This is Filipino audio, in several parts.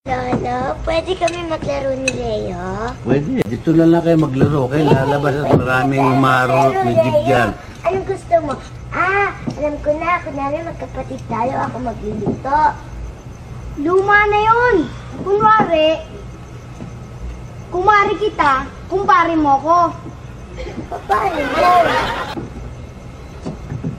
Lolo, pwede kami maglaro ni Leo? Pwede. Dito na lang kayo maglaro. Kayo lalabas at maraming marot, magic dyan. Anong gusto mo? Alam ko na. Kunwari magkapatid tayo. Ako magluluto. Luma na yun. Kumari kita, kumpare mo ko. Paano mo?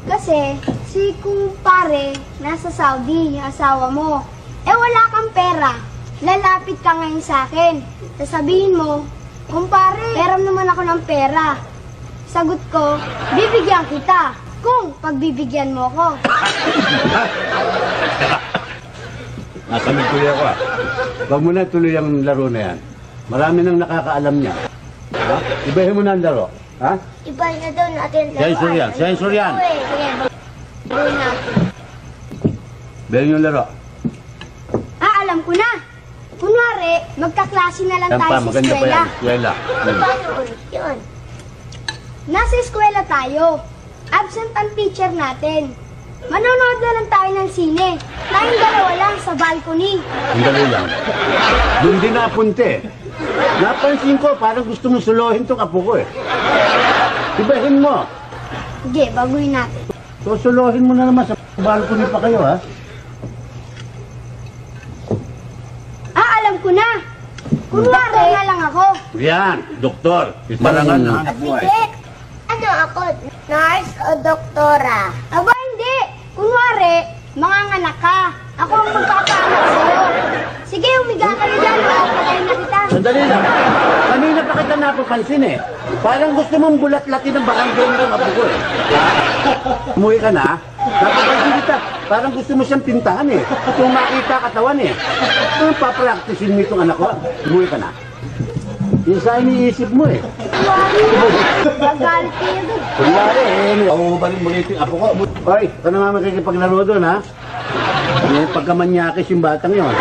Kasi si kumpare nasa Saudi, yung asawa mo. Wala kang pera. Lalapit ka ngayon sa akin. Sasabihin mo, kumpare, peram naman ako ng pera. Sagot ko, bibigyan kita. Kung pagbibigyan mo ko. Nasamig ko ako Huwag mo na tuloy ang laro na yan. Marami nang nakakaalam niya. Ha? Ibahin mo na ang laro. Ha? Iba na daw natin laro. Sensor yan. Sensor yan. Sige, bago natin. Ibahin yung laro. Alam ko na. Kunwari, magkaklase na lang Yan tayo pa, sa maganda pa eskwela. yan. Eskwela. Paano ulit yun? Nasa eskwela tayo. Absent ang teacher natin. Manonood na lang tayo ng sine. Tayong dalawa lang sa balcony. Ang dali lang. Doon din napunte. Napansin ko, parang gusto mo suluhin itong apo ko Ibahin mo. Sige, baguhin natin. Suluhin mo na naman sa balcony pa kayo, ha? Alam ko na. Kunwari na lang ako. Yan, doktor. Marangal na. Hindi. Ano ako? Nurse o doktora? Aba, hindi. Kunwari, manganganak ka. Ako ang magpapaanak sa'yo. Sige, umiga ka na dyan. Patayin na kita. Sandali lang. Kanina pa kita napapansin Parang gusto mong bulat-latin ng barangay ng apo ko Umuwi ka na? Napapansin kita. Parang gusto mo siyang pintahan Kung makita katawan Kung papracticein mo itong anak ko, umuwi ka na. Yung sa iniisip mo Magalit kayo doon. Kunyari balik mo yung apo ko. Hoy, ka naman makikipaglaro doon Pagkamanyakis yung batang yun.